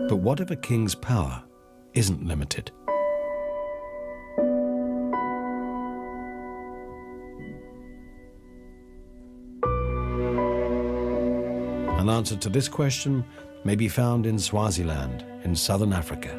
But what if a king's power isn't limited? An answer to this question may be found in Swaziland in southern Africa.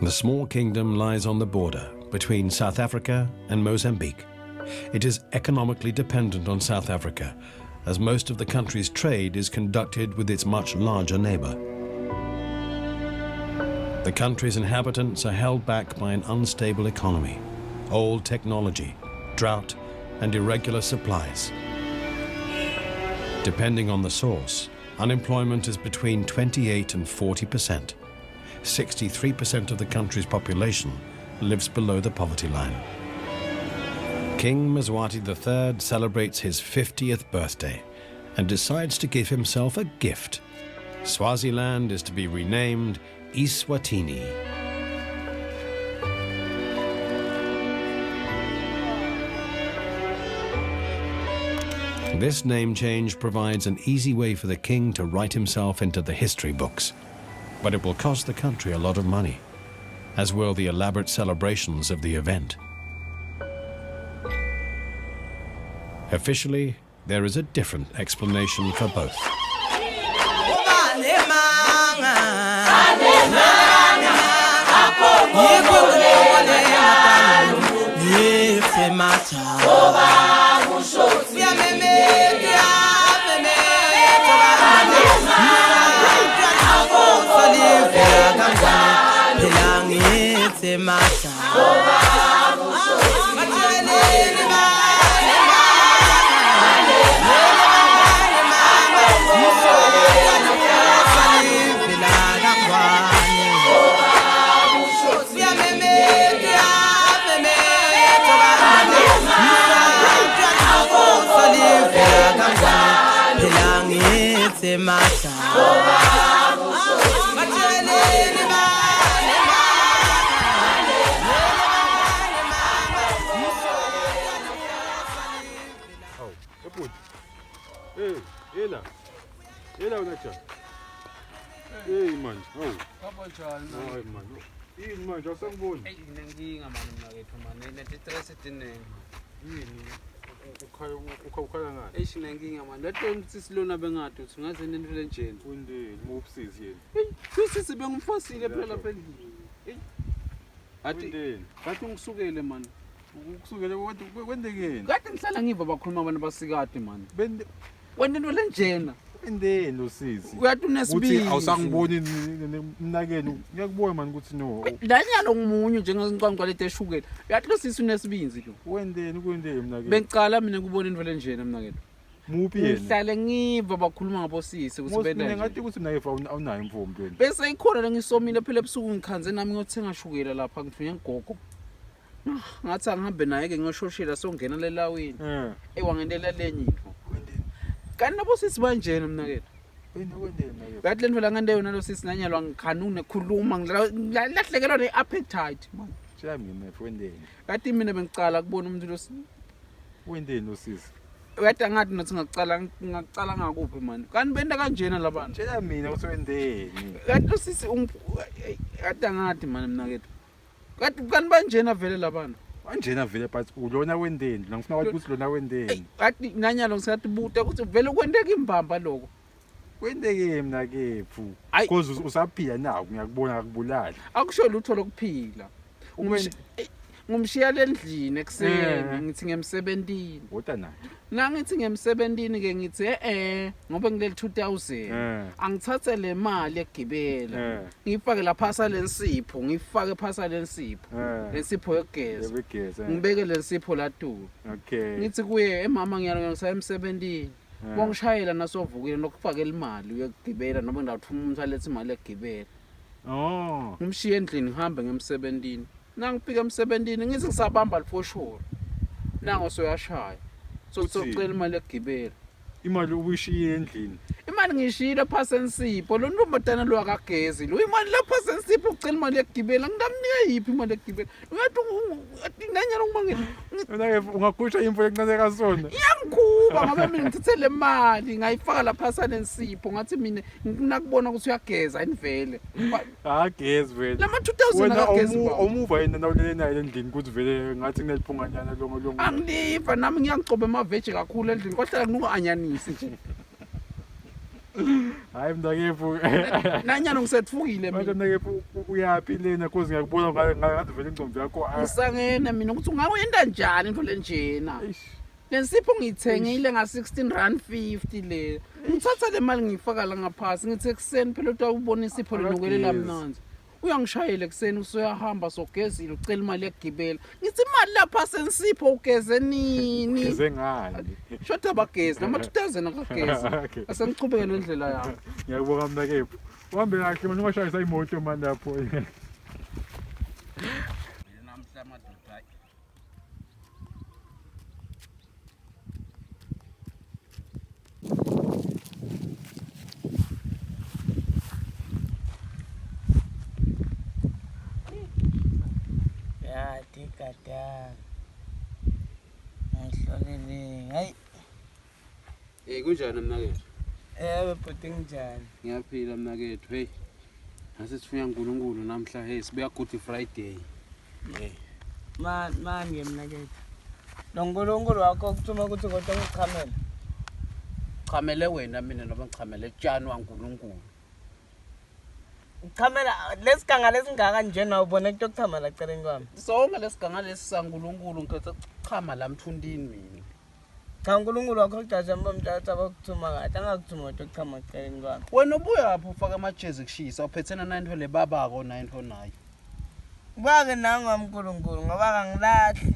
The small kingdom lies on the border between South Africa and Mozambique. It is economically dependent on South Africa, as most of the country's trade is conducted with its much larger neighbor. The country's inhabitants are held back by an unstable economy, old technology, drought, and irregular supplies. Depending on the source, unemployment is between 28 and 40%. 63% of the country's population lives below the poverty line. King Mzwati III celebrates his 50th birthday and decides to give himself a gift. Swaziland is to be renamed Eswatini. This name change provides an easy way for the king to write himself into the history books. But it will cost the country a lot of money, as will the elaborate celebrations of the event. Officially, there is a different explanation for both. Hey man, oh. Hayi man. Yini manje asangiboni? Nginenkinga manje mnakethu manje netistress edinenge. Yini? Ukhala ngani? Nenkinga manje. Latona ukuthi silona bengathi uthi ngaze nento lenjeni. Undeni, ngubusisi yini? Kusisi bengumfosile phela lapha endlini. Bathi ngisukele manje. Ukusukela kwendekeni. Kade ngihlala ngiva bakhuluma abantu basikade manje. Wena into lenjena. Wendeni lo sisi? Uyathi unesibili. Uthi awusangiboni mnakeni. Ngiyakubona manje ukuthi no. Lanyalo ngumunye njengezincwancwa leti eshukela. Uyathi lo sisi unesibinzi lo. Wendeni kwendeni mnakeni? Bengicala mina ukubona into lenjena mnakeni. Muphi yena? Ngihlale ngiva bakhuluma ngabosisi ukuthi benda. Mina ngathi ukuthi nayifa awunayo imvumbi wena. Bese ikhona la ngisomile phela ebusuku ngikhanze nami ngiyothenga shukela lapha ngithunya ngigogo. Ngathi angihambe naye ke ngiyoshoshela songena lelawini. Wangentela lenyipho. Kanti nabosisi banjena mnakethu. Wendeni nayo. Bathi lento la ngande yona lo sisi nanyalwa ngikhanune khuluma ngilahlekelwa neappetite man. Shame mina wendeni. Kathi mina bengicala kubona umuntu lo wendeni lo sisi. Uyathi ngathi nathi ngacala ngakuphi man. Kanti benda kanjena labantu. Tshela mina ukuthi wendeni. Kathi lo sisi kathi ngathi man mnakethu. Kathi kanti banjena vele labantu. Anjena vele but ulona wendeni la ngifuna ukuthi lona wendeni athi nanyalo ngisathi buta ukuthi vele kwendeka imbamba lokho kwendeke mina kephu because usaphila nawo ngiyakubona akubulali akusho lutho lokuphila ngumshiya lendlini ekseni ngithi ngemsebentini wota nayo nangithi ngemsebentini ke ngithi ngoba ngileli 2000 angithathe le mali egibela ngifake lapha salensipho ngifake phasa lensipho lensipho yogeza ngibeke lensipho latu okay ngithi kuye emama ngiyalo ngisaya emsebentini bongishayela nasovukile nokufaka imali uyogibela noma ngawuthuma umuntu alethe imali egibela ngimshiya endlini ngihambe ngemsebentini nangifika emsebentini ngithi ngisabamba lifoshoro nango soyashaya so socela imali egibela imali ubuyishiye endlini imali ngishilo phasa ensipho lo ntombazana lo akagezi lo imali lapha sensipho ucela imali yokugibela ngingamnika yiphi imali yokugibela ngathi nganyana ngibangela Mnake ungakhusha imvu encane kasona. iyangikhuba ngoba mina ngithethe le mali ngayifaka lapha sanensipho ngathi mina ngikubona ukuthi uyageza inivele Agezi wena. lama 2000 akagezi ba Umuva yena nawulele naye endlini ukuthi vele ngathi kuneliphunganyana longo. angiliva nami ngiyangicoba amaveji kakhulu endlini kwahlala kunuka anyanisi nje Hayi mntakefu. nanyana ngisetfukile Manje mina mntakefu uyapi lena cause ngiyakubona ngathi vele ingcombe yakho. ngisangena mina ukuthi ungawenda njani into lenjena lensipho ngiyithengile nga16.50 le ngithatha le mali ngiyifaka la ngaphasi ngithi ekseni phela utawubona isipho lenokelela mnanzi uyangishayela ekseni usoyahamba sogezile ucela imali yokugibela ngithi imali lapha sensipho ugeze nini Ngeze ngani. shoda bagezi nama 2000 akagezi Okay. asengichubeke nendlela yami Ngiyabonga mntakefu. Uhambe kahle manje ungashayisa imoto manje lapho. namhla madoda Ya, tikata. Ngihlolele. Hayi, kunjani mnakethu bhuti njani? ngiyaphila mnakethu hey asisifuya uNkulunkulu namhla hey sibuya Good Friday Manje mina ke. Lo nkulunkulu wakho kuthuma ukuthi kodwa ngichamela. chamele wena mina noma ngichamele etshani waNkulunkulu Ngichamela lesiganga lesingaka nje na ubona into yokuchama la celeni kwami. sonke lesiganga lesi saNkulunkulu ngikhetha chama la mthundini mina Cha uNkulunkulu wakho kujaja mbamthatha bakuthuma kahle angakuthuma kodwa ukuchama celeni kwami. wena ubuya lapho ufaka amajezi kushisa uphethena 9 le babako 9 nayo Bake nanga uNkulunkulu ngoba kangilahli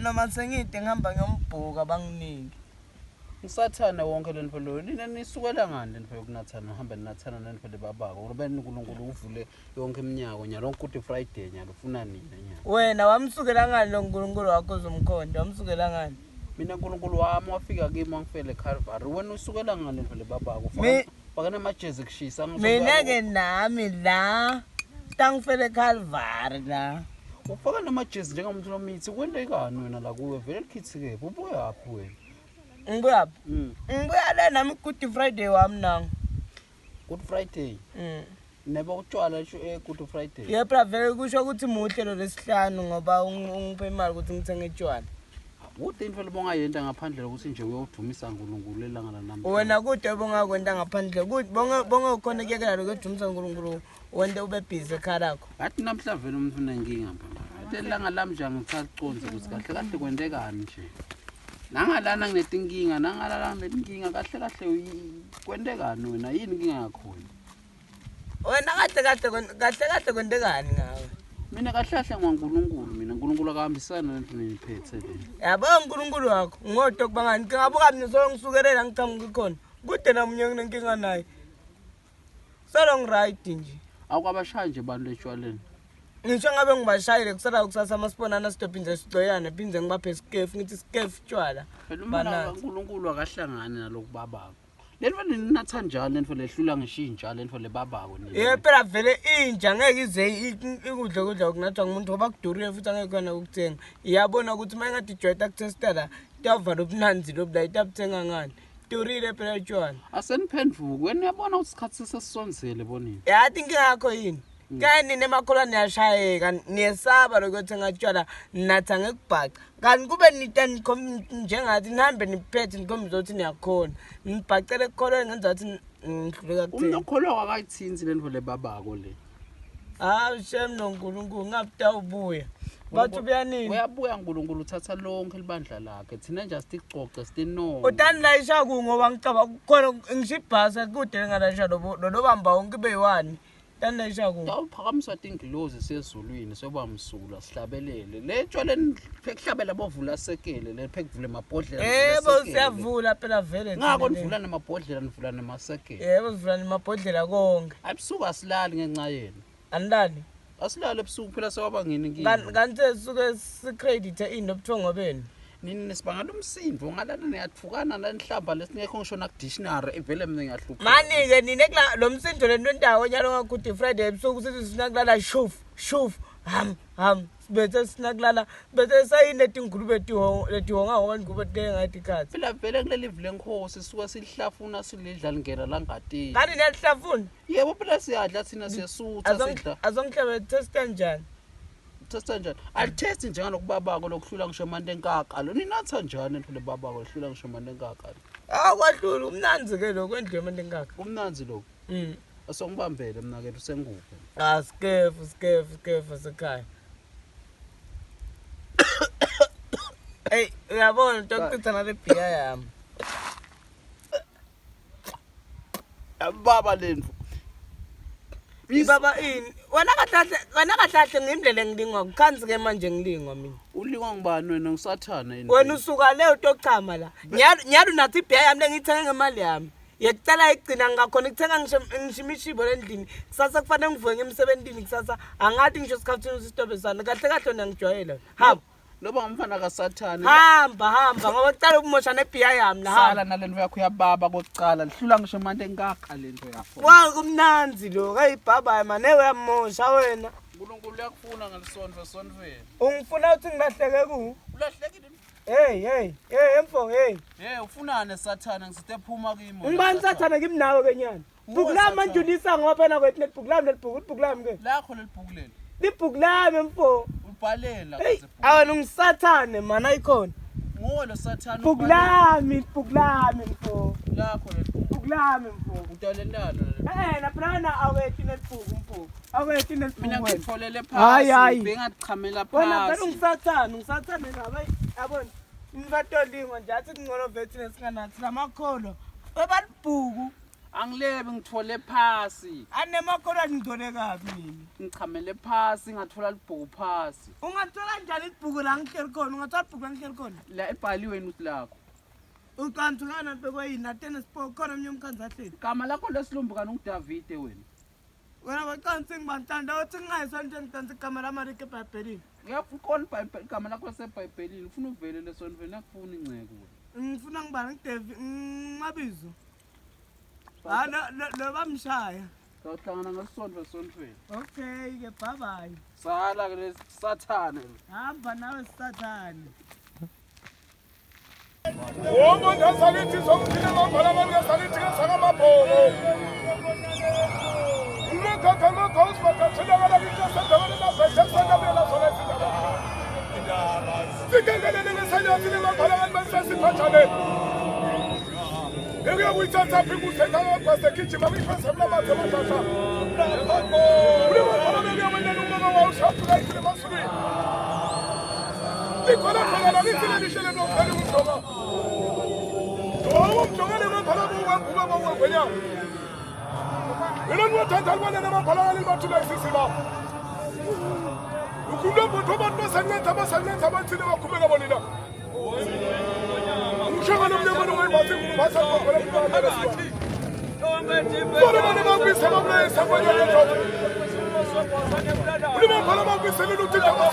noma sengide ngihamba ngiyombhuka banginingi. ngisathana wonke lento lo nina nisukela ngani lento yokunathana uhamba ninathana lento le babako ngoba uNkulunkulu uvule yonke iminyaka nyalo Good Friday nyalo ufuna nina nyalo Wena wamsukela ngani lo uNkulunkulu wakho uzomkhonda wamsukela ngani? mina uNkulunkulu wami wafika kimi wangifele Calvary wena usukela ngani lento le babako faka namajezi kushisa Mina ke nami la Stangfele Calvary la. ufaka namajezi njengomuntu lomithi kwendekani wena la kuwe vele likhithike ubuya yaphi wena Ngiyaphi? Ngibuya la nami Good Friday wami nanga. Good Friday neba utshwala Good Friday Yepha vele kusho ukuthi muhle lo lesihlanu ngoba ungiphe imali ukuthi ngithenge etshwala. Kude into lebonga yenta ngaphandle ukuthi nje uyodumisa uNkulunkulu elanga la namhla Wena kude bongakwenda ngaphandle kuthi bonga ukhona kuyekela lokudumisa uNkulunkulu wende ube busy ekhaya lakho. ngathi namhla vele umuntu unenkinga phela elanga lami nje ngithaconze ukuthi kahle kahle kwendekani nje nangalana nginetinkinga nangalana nginetinkinga kahle kwendekani wena yini inkinga yakhona Wena kahle kwendekani ngawe? mina kahle kahle ngoNkulunkulu mina uNkulunkulu akahambisana nento neniphethe le Yabo uNkulunkulu wakho ngodo kubangani ngabuka mina solo ngisukelela ngichamuka khona kude namunye nginenkinga naye solo ngiright nje akwabashaya nje bantu etshwaleni ngisho ngabe ngibashayile kusala kusasa amasibonana sidophinze sidoyana phinze ngibaphe iskef ngithi iskef tshwala phela umana uNkulunkulu akahlangani naloku babako lento ninatha njalo lento lehlula ngishintsha lento lebabako nini phela vele inja ngeke ize ikudla okunathwa ngumuntu ngoba kudurile futhi angeke khona ukuthenga iyabona ukuthi mayingathi joyita kutestela tavala ubunanzi lobula itapthenga ngani durile phela tshwala aseniphenduka wena uyabona ukuthi isikhathi sesisonzele bonini yathi inkinga yakho yini kani nemakholwa niyashayeka niyesaba lokuthenga tshwala natha ngekubhaca kanti kube nitani njengathi nihambe niphethe nikhombiza ukuthi niyakhona nibhacele ekukholweni ngenza ukuthi ngihluleka kutheni umuntu okholwa akayithinzi lento lebabako le shem noNkulunkulu ngaputawubuya bathi ubuyanini uyabuya uNkulunkulu uthatha lonke libandla lakhe thina nje sicoce sitino utani layisha ku ngoba ngicaba khona ngishibhasa kude ngalasha lo bamba wonke beyiwani tani layisha ku awuphakamiswa tingilozi sezulwini soba msula sihlabelele le tshwaleni phekuhlabela bovula sekele le phekuvula amabhodlela yebo siyavula phela vele ngako nivula namabhodlela nivula namasekele yebo sivula namabhodlela konke abusuku asilali ngenxa yena andani asilale ebusuku phela sewaba ngini kanti suke sicredit into obuthongo beni nini nesibangala umsindo ngalana niyathukana la nihlamba lesingekho ngisho na dictionary evele mina ngiyahlupha mani ke nine kula lo msindo lento ndawo nyalo ngakuthi Friday ebusuku sithi sinakulala shuf ham bethe sinakulala bethe sayineti ngulube letihonga ngoba ngube ke ngathi kathi phela vele kuleli live lenkosi sisuka sihlafuna silidla lingena la ngatini kanti niyahlafuna yebo phela siyadla thina siyasutha sidla azongihlebe test kanjani test kanjani alitest njengalokubabako lokuhlula ngisho manje enkaka lo ninatha njani phela babako lokuhlula ngisho manje enkaka kwahlula umnanzi ke lokho endle manje enkaka umnanzi lokho asongibambele mina ke usenguphe skefu sekhaya hey uyabona tokucithana le beer yami baba lendvu baba ini wena kahlahle ngimdlele ngilingwa kukhanzi ke manje ngilingwa mina ulingwa ngibani wena ngisathana yini wena usuka le utochama la nyalo nathi beer yami lengithenga ngemali yami yekucala igcina ngakhona ngithenga ngishimishibo lendlini kusasa kufanele ngivuke ngemsebentini kusasa angathi ngisho sikhathini usitobe sana kahle wena ngijwayela hamba loba ngumfana kaSathane hamba ngoba ucala ukumosha nebeer yami la sala nalento yakho yababa kokucala lihlula ngisho manje enkaka lento yakho wa kumnanzi lo kayibhaba mane uyamosha wena uNkulunkulu uyakufuna ngalisondveni ungifuna uthi ngilahleke ku ulahlekile hey emfo hey ufunane Sathane ngisite phuma kimi ngibani Sathane kimnawe kenyana bhuku lami manjulisa ngoba phela kwethu nebhuku lami lebhuku lami ke lakho lelibhuku leli libhuku lami emfo ubhalela awena ungisathane mana ikhona ngolo Sathane bhuku lami mfo lakho libhuku lami mfo utalendana na phana awethi nebhuku mfo awethi nebhuku mina ngitfolele phansi bengachamela phansi wena phela ungisathane ngabe yabona ngibatolingwa nje athi ngcono vethi nesinganathi lamakholo webalibhuku angilebi ngithole phasi anemakholo ngidole kabi mina ngichamele phasi ngathola libhuku phasi ungathola njani ibhuku la ngihleli khona ungathola ibhuku la ngihleli khona la ebhaliwe nuthi lakho ucanthulana bekwayini atene sport khona omnye umkhanzi ahleli igama lakho lesilumbu kana uDavide wena wacansi ngibantanda uthi ngingayiswa nje ngicansi igama lamarike eBhayibhelini ngiyafuna iBhayibheli igama lakho laseBhayibhelini ufuna uvele lesonveni akufuna inceke ngifuna ngibani ngiDavi ngabizo lo bamshaya sawuhlangana ngesonveni okay ke bye bye sala ke Sathane hamba nawe Sathane Womo ndasalithi sokuthina mabhala mandasalithi ngasangamaphoko. Ngakha ngakhosi bakathelakala kisasendaweni lapha ekusandabela sona izindaba. Sikengelele ngesanyathi nemabhala mandasiphathane. Ngiyakuyithatha phinga uthetha ngapha gijima ngiphansi lamathe amadasha. Ulema khona ngiyabona umama wawushapha kayile masuri. Nicola la vita di scena non fare un gioco. Oh, giocare non farà un quella. E non vuoi tanto guardare ma parlare ma tu dai sissima. Ukunda boto boto sangenta ma tinema come la bolina. Un gioco non devo mai battere un passa con quella che va. Ma qui siamo noi siamo gioco. Prima parlavamo qui se non ti dava